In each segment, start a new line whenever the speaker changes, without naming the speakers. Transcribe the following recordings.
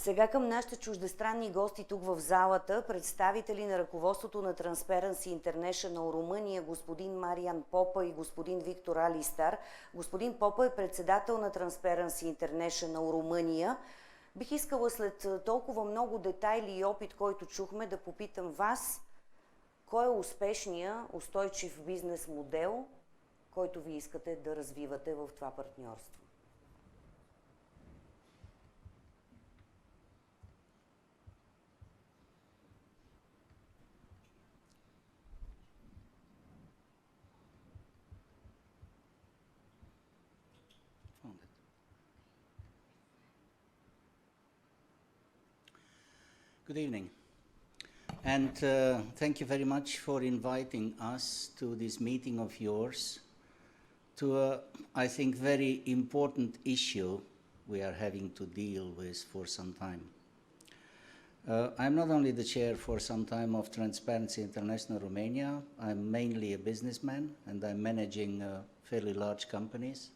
Сега към нашите чуждестранни гости тук в залата, представители на ръководството на Transparency International Румъния, господин Мариан Попа и господин Виктор Алистар. Господин Попа е председател на Transparency International Румъния. Бих искала след толкова много детайли и опит, който чухме, да попитам вас, кой е успешният, устойчив бизнес модел, който ви искате да развивате в това партньорство?
Good evening, and thank you very much for inviting us to this meeting of yours to a, I think, very important issue we are having to deal with for some time. I'm not only the chair for some time of Transparency International Romania, I'm mainly a businessman and I'm managing fairly large companies.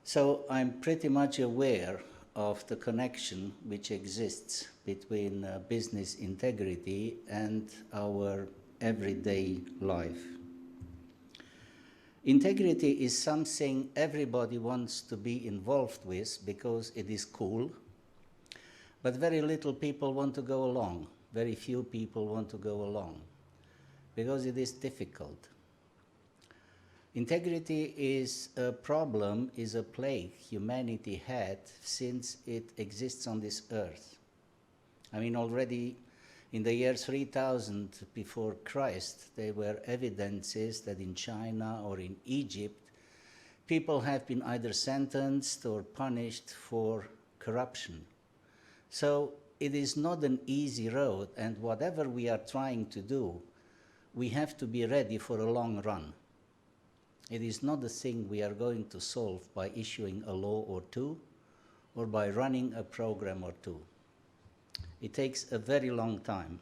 So I'm pretty much aware of the connection which exists between business integrity and our everyday life. Integrity is something everybody wants to be involved with because it is cool, but very little people want to go along. Very few people want to go along because it is difficult. Integrity is a problem, is a plague humanity had since it exists on this earth. I mean, already in the year 3000 before Christ, there were evidences that in China or in Egypt, people have been either sentenced or punished for corruption. So it is not an easy road, and whatever we are trying to do, we have to be ready for a long run. It is not a thing we are going to solve by issuing a law or two, or by running a program or two. It takes a very long time.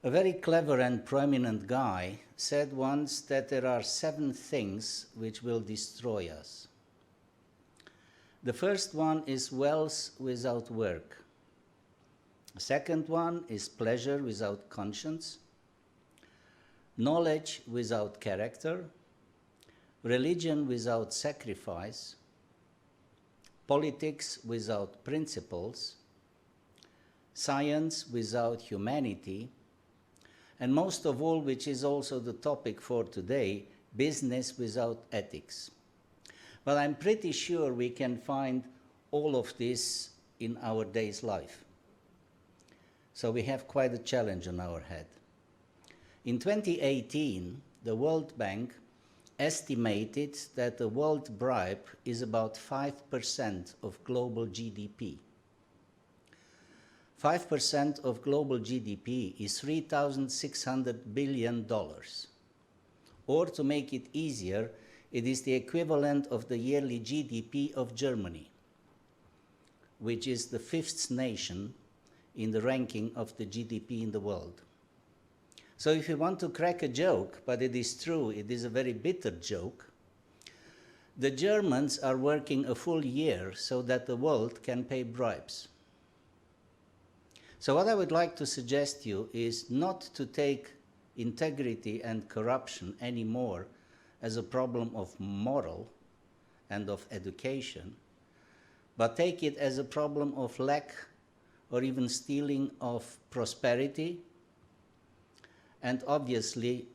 A very clever and prominent guy said once that there are 7 things which will destroy us. The first one is wealth without work. The second one is pleasure without conscience. Knowledge without character, religion without sacrifice, politics without principles, science without humanity, and most of all, which is also the topic for today, business without ethics. But I'm pretty sure we can find all of this in our day's life. So we have quite a challenge on our head. In 2018, the World Bank estimated that the world bribe is about 5% of global GDP. 5% of global GDP is $3,600 billion. Or to make it easier, it is the equivalent of the yearly GDP of Germany, which is the 5th nation in the ranking of the GDP in the world. So if you want to crack a joke, but it is true, it is a very bitter joke, the Germans are working a full year so that the world can pay bribes. So what I would like to suggest to you is not to take integrity and corruption anymore as a problem of moral and of education, but take it as a problem of lack or even stealing of prosperity, and obviously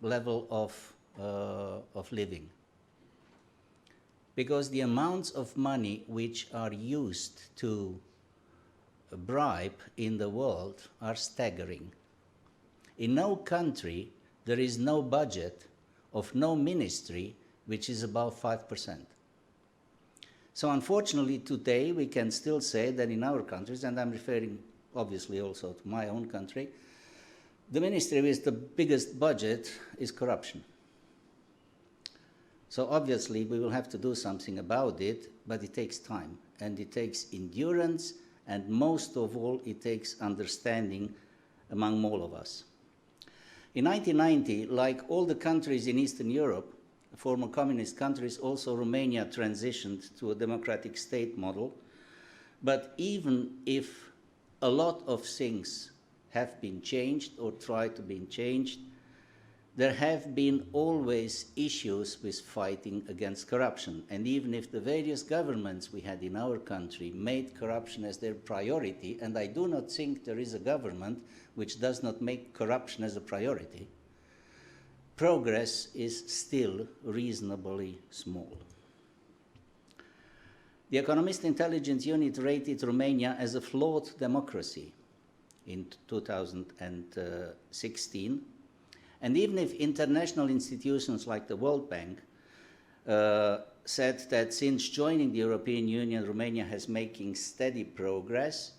level of living. Because the amounts of money which are used to bribe in the world are staggering. In no country there is no budget of no ministry which is above 5%. So unfortunately today we can still say that in our countries, and I'm referring obviously also to my own country, the ministry with the biggest budget is corruption. So obviously we will have to do something about it, but it takes time, and it takes endurance, and most of all it takes understanding among all of us. In 1990, like all the countries in Eastern Europe, former communist countries, also Romania transitioned to a democratic state model. But even if a lot of things have been changed or tried to be changed, there have been always issues with fighting against corruption. And even if the various governments we had in our country made corruption as their priority, and I do not think there is a government which does not make corruption as a priority, progress is still reasonably small. The Economist Intelligence Unit rated Romania as a flawed democracy in 2016. And even if international institutions like the World Bank said that since joining the European Union, Romania has making steady progress,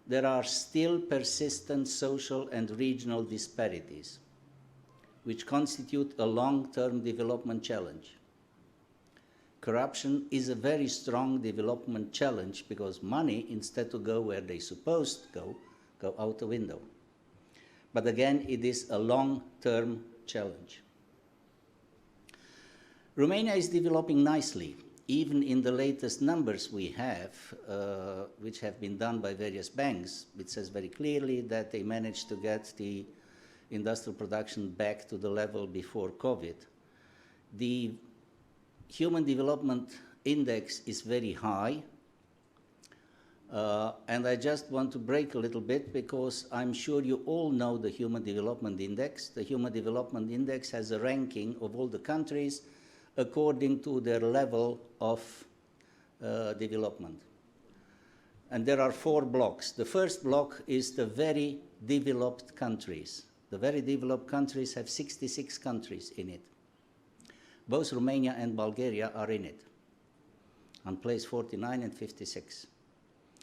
there are still persistent social and regional disparities, which constitute a long-term development challenge. Corruption is a very strong development challenge because money, instead to go where they're supposed to go out the window. But again, it is a long-term challenge. Romania is developing nicely, even in the latest numbers we have, which have been done by various banks. It says very clearly that they managed to get the industrial production back to the level before COVID. The Human Development Index is very high. And I just want to break a little bit because I'm sure you all know the Human Development Index. The Human Development Index has a ranking of all the countries according to their level of development. And there are 4 blocks. The first block is the very developed countries. The very developed countries have 66 countries in it. Both Romania and Bulgaria are in it, on place 49 and 56.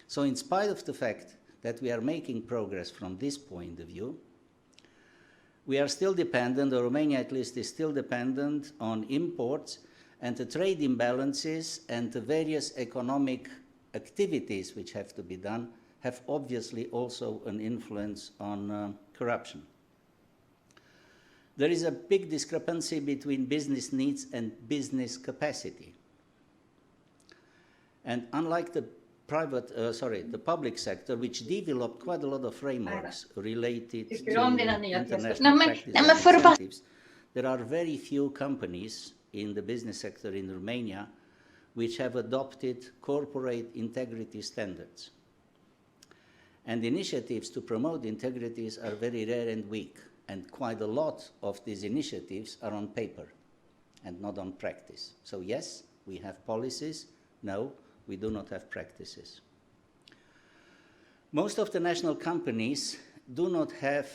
So in spite of the fact that we are making progress from this point of view, we are still dependent, or Romania at least is still dependent on imports, and the trade imbalances and the various economic activities which have to be done have obviously also an influence on corruption. There is a big discrepancy between business needs and business capacity. And unlike the public sector, which developed quite a lot of frameworks related to international practice and incentives, there are very few companies in the business sector in Romania which have adopted corporate integrity standards. And initiatives to promote integrities are very rare and weak, and quite a lot of these initiatives are on paper and not on practice. So yes, we have policies. No, we do not have practices. Most of the national companies do not have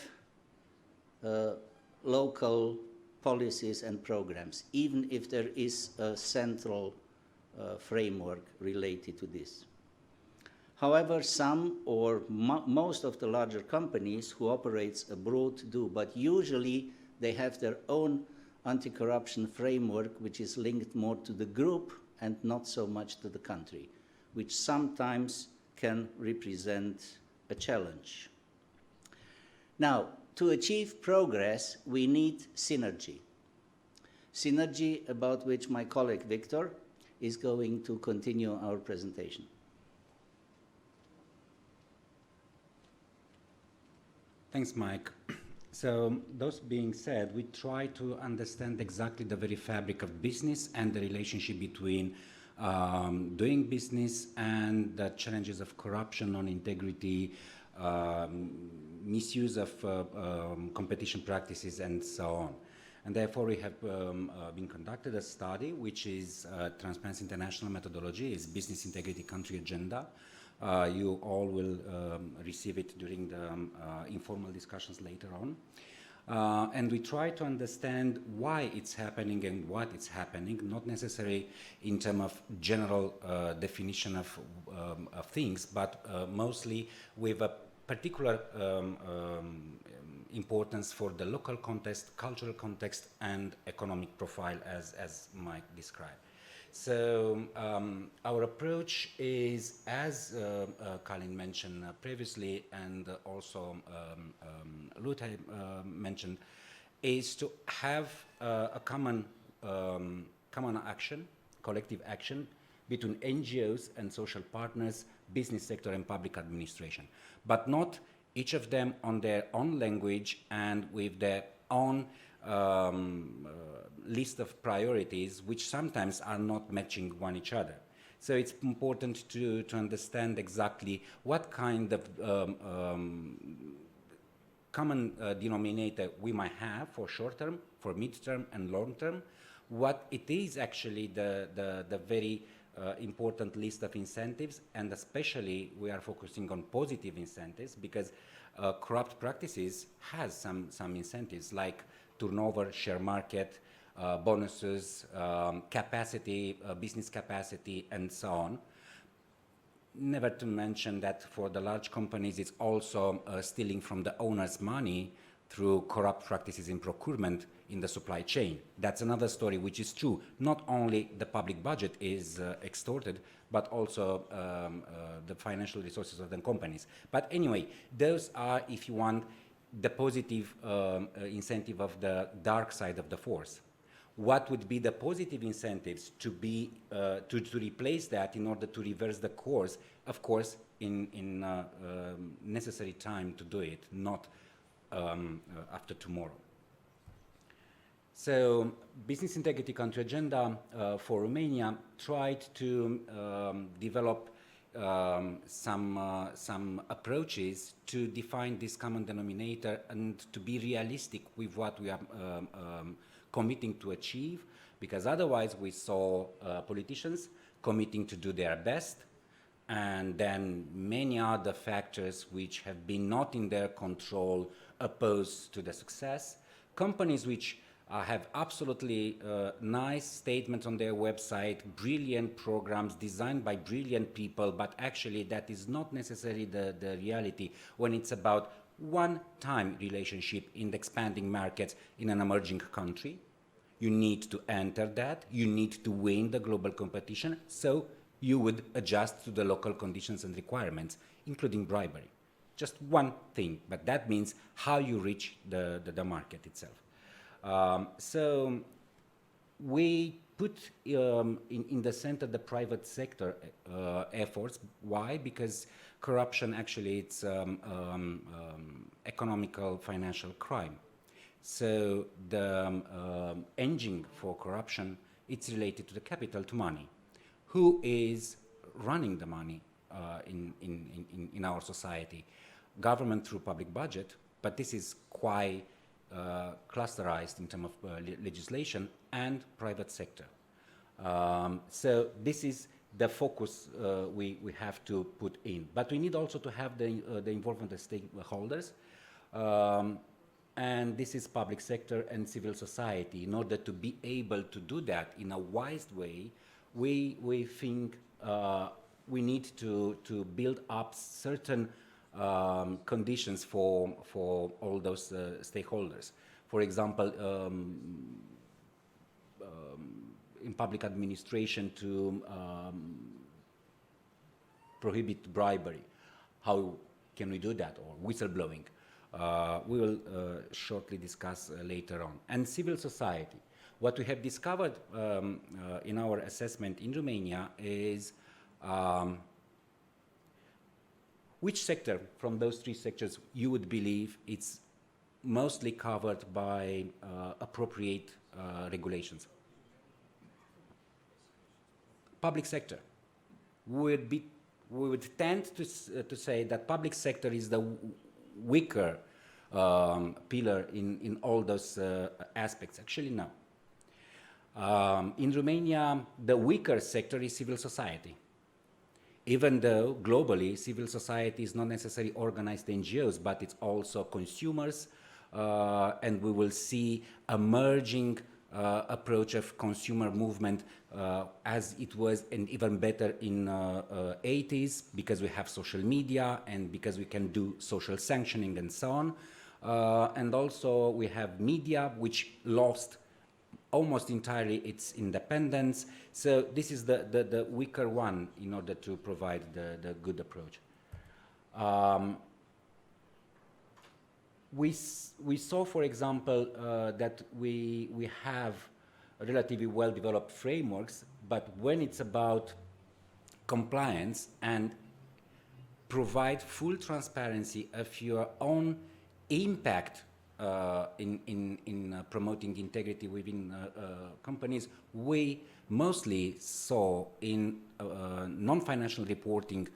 local policies and programs, even if there is a central framework related to this. However, some or most of the larger companies who operate abroad do, but usually they have their own anti-corruption framework, which is linked more to the group and not so much to the country, which sometimes can represent a challenge. Now, to achieve progress, we need synergy. Synergy about which my colleague Victor is going to continue our presentation.
Thanks, Mike. So, those being said, we try to understand exactly the very fabric of business and the relationship between doing business and the challenges of corruption, non-integrity, misuse of competition practices, and so on. And therefore, we have been conducted a study, which is Transparency International methodology, is Business Integrity Country Agenda. You all will receive it during the informal discussions later on. And we try to understand why it's happening and what it's happening, not necessarily in terms of general definition of things, but mostly with a particular importance for the local context, cultural context, and economic profile, as Mike described. So our approach is, as Colin mentioned previously, and also Lute mentioned, is to have a common common action, collective action between NGOs and social partners, business sector and public administration, but not each of them on their own language and with their own list of priorities, which sometimes are not matching one each other. So it's important to understand exactly what kind of common denominator we might have for short term, for mid-term and long term, what it is actually the very important list of incentives, and especially we are focusing on positive incentives because corrupt practices has some incentives like turnover, share market, bonuses, capacity, business capacity, and so on. Never to mention that for the large companies, it's also stealing from the owner's money through corrupt practices in procurement in the supply chain. That's another story which is true. Not only the public budget is extorted, but also the financial resources of the companies. But anyway, those are, if you want, the positive incentive of the dark side of the force. What would be the positive incentives to be to replace that in order to reverse the course? Of course, in necessary time to do it, not after tomorrow. So, Business Integrity Country Agenda for Romania tried to develop some approaches to define this common denominator and to be realistic with what we are committing to achieve, because otherwise we saw politicians committing to do their best, and then many other factors which have been not in their control opposed to the success. Companies which have absolutely nice statements on their website, brilliant programs designed by brilliant people, but actually that is not necessarily the reality when it's about one-time relationship in the expanding markets in an emerging country. You need to enter that, you need to win the global competition, so you would adjust to the local conditions and requirements, including bribery. Just one thing, but that means how you reach the market itself. So we put in the center the private sector efforts. Why? Because corruption actually it's economical financial crime. So the engine for corruption, it's related to the capital, to money. Who is running the money in our society? Government through public budget, but this is quite clusterized in terms of legislation, and private sector. So this is the focus we have to put in. But we need also to have the involvement of stakeholders, and this is public sector and civil society. In order to be able to do that in a wise way, we think we need to build up certain conditions for all those stakeholders. For example, in public administration to prohibit bribery. How can we do that? Or whistleblowing. We will shortly discuss later on. And civil society. What we have discovered in our assessment in Romania is which sector from those three sectors you would believe it's mostly covered by appropriate regulations? Public sector. We would tend to say that public sector is the weaker pillar in all those aspects. Actually, no. In Romania, the weaker sector is civil society. Even though globally civil society is not necessarily organized NGOs, but it's also consumers, and we will see a merging approach of consumer movement as it was, and even better in 80s, because we have social media and because we can do social sanctioning and so on. And also we have media, which lost almost entirely its independence. So this is the weaker one in order to provide the good approach. We saw, for example, that we have relatively well-developed frameworks, but when it's about compliance and provide full transparency of your own impact in promoting integrity within companies, we mostly saw in non-financial reporting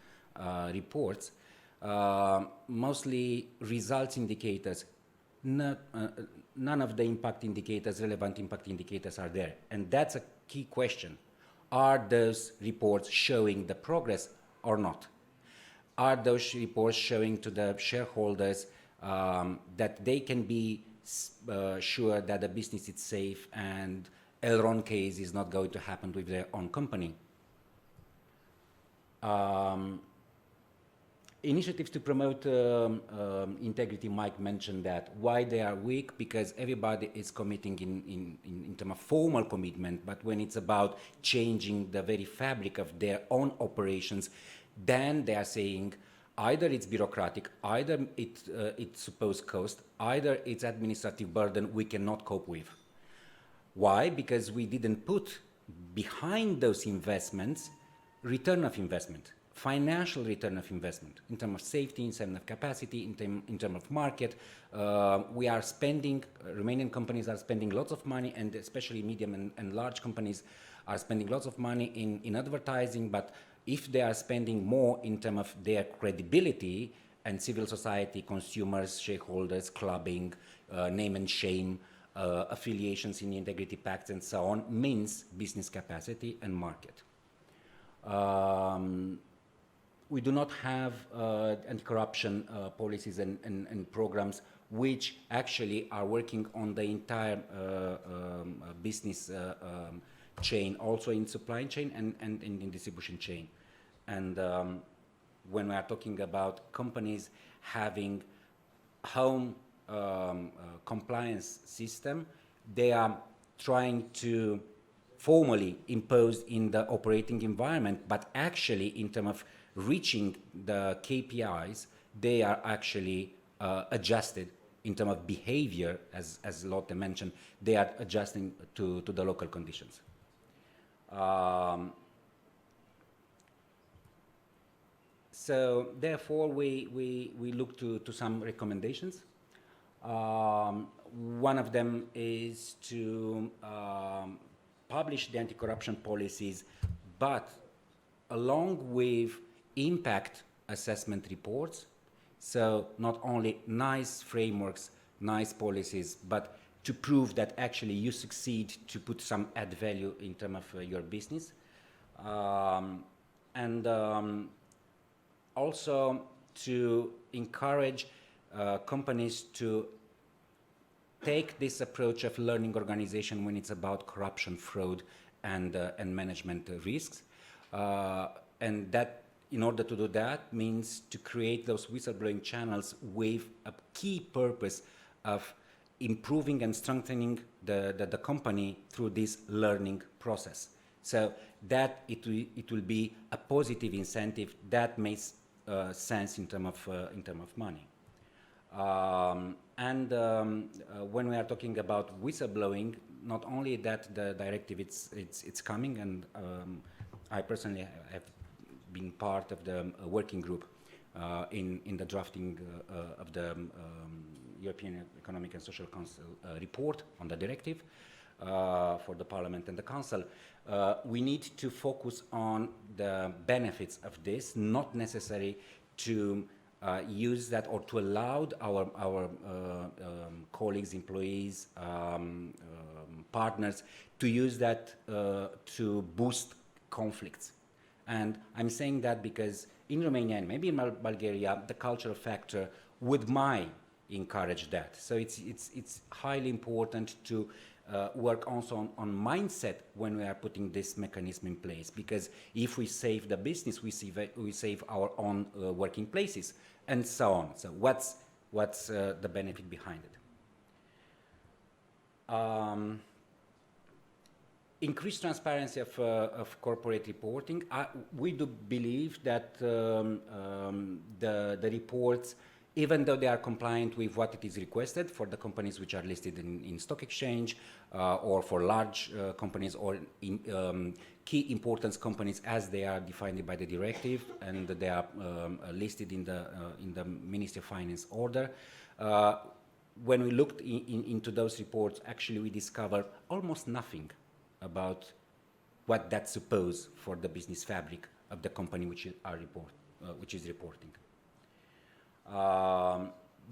reports mostly results indicators. None of the impact indicators, relevant impact indicators, are there. And that's a key question. Are those reports showing the progress or not? Are those reports showing to the shareholders that they can be sure that the business is safe and Elron case is not going to happen with their own company? Initiatives to promote integrity, Mike mentioned that. Why they are weak? Because everybody is committing in terms of formal commitment, but when it's about changing the very fabric of their own operations, then they are saying either it's bureaucratic, either it's supposed cost, either it's administrative burden we cannot cope with. Why? Because we didn't put behind those investments return of investment, financial return of investment, in terms of safety, in terms of capacity, in terms of market. We are spending, Romanian companies are spending lots of money, and especially medium and large companies are spending lots of money in advertising, but if they are spending more in terms of their credibility and civil society, consumers, shareholders, clubbing, name and shame, affiliations in the integrity pacts and so on, means business capacity and market. We do not have anti-corruption policies and programs which actually are working on the entire business chain, also in supply chain and in distribution chain. And when we are talking about companies having home compliance system, they are trying to formally impose in the operating environment, but actually in terms of reaching the KPIs, they are actually adjusted in terms of behavior, as Lotte mentioned, they are adjusting to the local conditions. So therefore, we look to some recommendations. One of them is to publish the anti-corruption policies, but along with impact assessment reports. So not only nice frameworks, nice policies, but to prove that actually you succeed to put some add value in terms of your business. And also to encourage companies to take this approach of learning organization when it's about corruption, fraud, and management risks. And that, in order to do that, means to create those whistleblowing channels with a key purpose of improving and strengthening the company through this learning process. So that it will be a positive incentive that makes sense in terms of money. When we are talking about whistleblowing, not only that the directive it's coming, and I personally have been part of the working group in the drafting of the European Economic and Social Council report on the directive for the Parliament and the Council. We need to focus on the benefits of this, not necessary to use that or to allow our colleagues, employees, partners to use that to boost conflicts. And I'm saying that because in Romania and maybe in Bulgaria, the cultural factor might encourage that. So it's highly important to work also on mindset when we are putting this mechanism in place. Because if we save the business, we save our own working places, and so on. So what's the benefit behind it? Increased transparency of corporate reporting. We do believe that the reports even though they are compliant with what it is requested for the companies which are listed in stock exchange, or for large companies or key importance companies as they are defined by the directive and they are listed in the Ministry of Finance order. When we looked into those reports, actually we discovered almost nothing about what that supposes for the business fabric of the company which is reporting.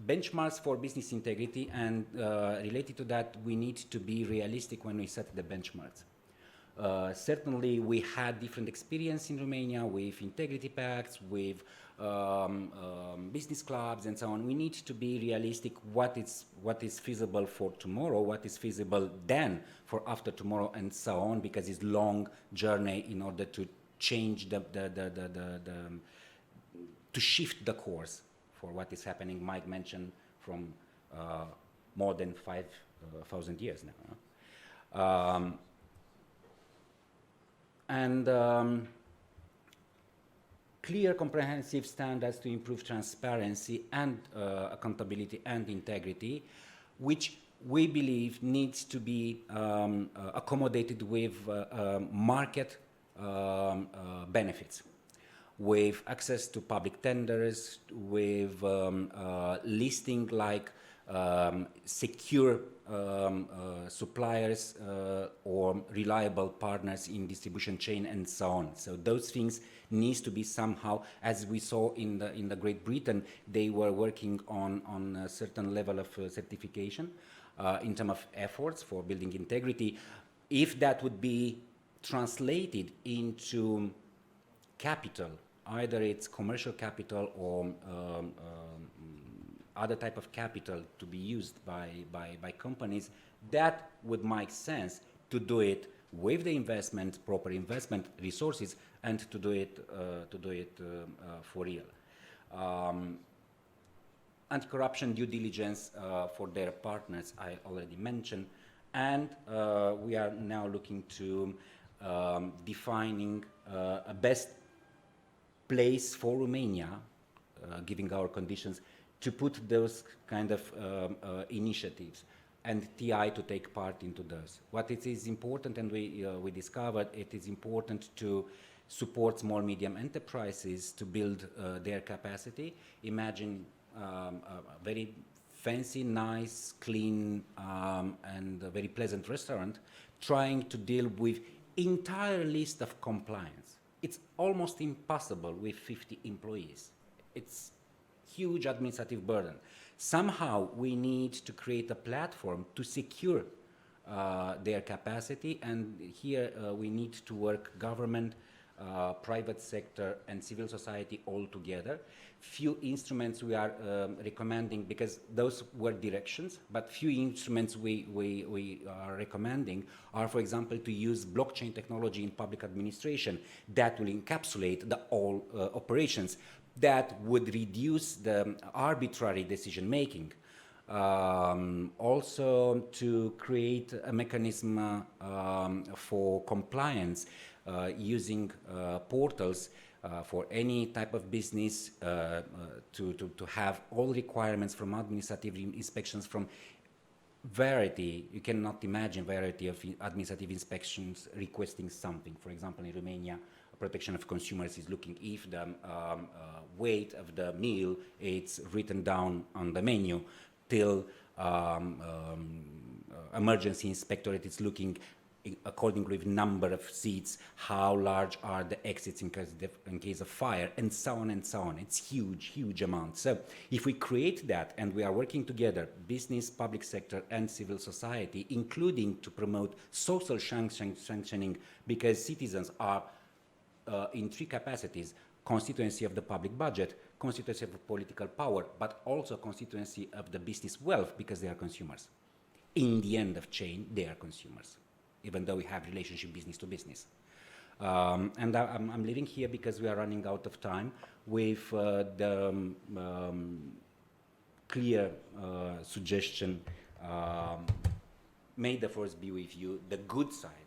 Benchmarks for business integrity, and related to that, we need to be realistic when we set the benchmarks. Certainly, we had different experience in Romania with integrity pacts, with business clubs, and so on. We need to be realistic. What is feasible for tomorrow? What is feasible then for after tomorrow, and so on? Because it's long journey in order to change to shift the course for what is happening. Mike mentioned from more than 5,000 years now. Clear, comprehensive standards to improve transparency and accountability and integrity, which we believe needs to be accommodated with market benefits, with access to public tenders, with listing like secure suppliers or reliable partners in distribution chain, and so on. So those things needs to be somehow, as we saw in the Great Britain, they were working on a certain level of certification in terms of efforts for building integrity. If that would be translated into capital, either it's commercial capital or other type of capital to be used by companies, that would make sense to do it with the investment, proper investment resources, and to do it for real. Anti-corruption due diligence for their partners, I already mentioned, and we are now looking to defining a best place for Romania, giving our conditions, to put those kind of initiatives and TI to take part into those. What it is important, and we discovered, it is important to support small medium enterprises to build their capacity. Imagine a very fancy, nice, clean, and a very pleasant restaurant trying to deal with entire list of compliance. It's almost impossible with 50 employees. It's huge administrative burden. Somehow we need to create a platform to secure their capacity, and here we need to work government, private sector, and civil society all together. Few instruments we are recommending, because those were directions, but few instruments we are recommending are, for example, to use blockchain technology in public administration that will encapsulate the all operations, that would reduce the arbitrary decision making. Also to create a mechanism for compliance using portals for any type of business to have all requirements from administrative inspections, from variety. You cannot imagine variety of administrative inspections requesting something. For example, in Romania, protection of consumers is looking if the weight of the meal it's written down on the menu, till emergency inspectorate is looking according with number of seats, how large are the exits in case of fire, and so on and so on. It's huge amount. So if we create that, and we are working together, business, public sector, and civil society, including to promote social sanctioning, because citizens are in three capacities: constituency of the public budget, constituency of political power, but also constituency of the business wealth, because they are consumers. In the end of chain, they are consumers, even though we have relationship business to business. And I'm leaving here because we are running out of time with the clear suggestion, may the force be with you, the good side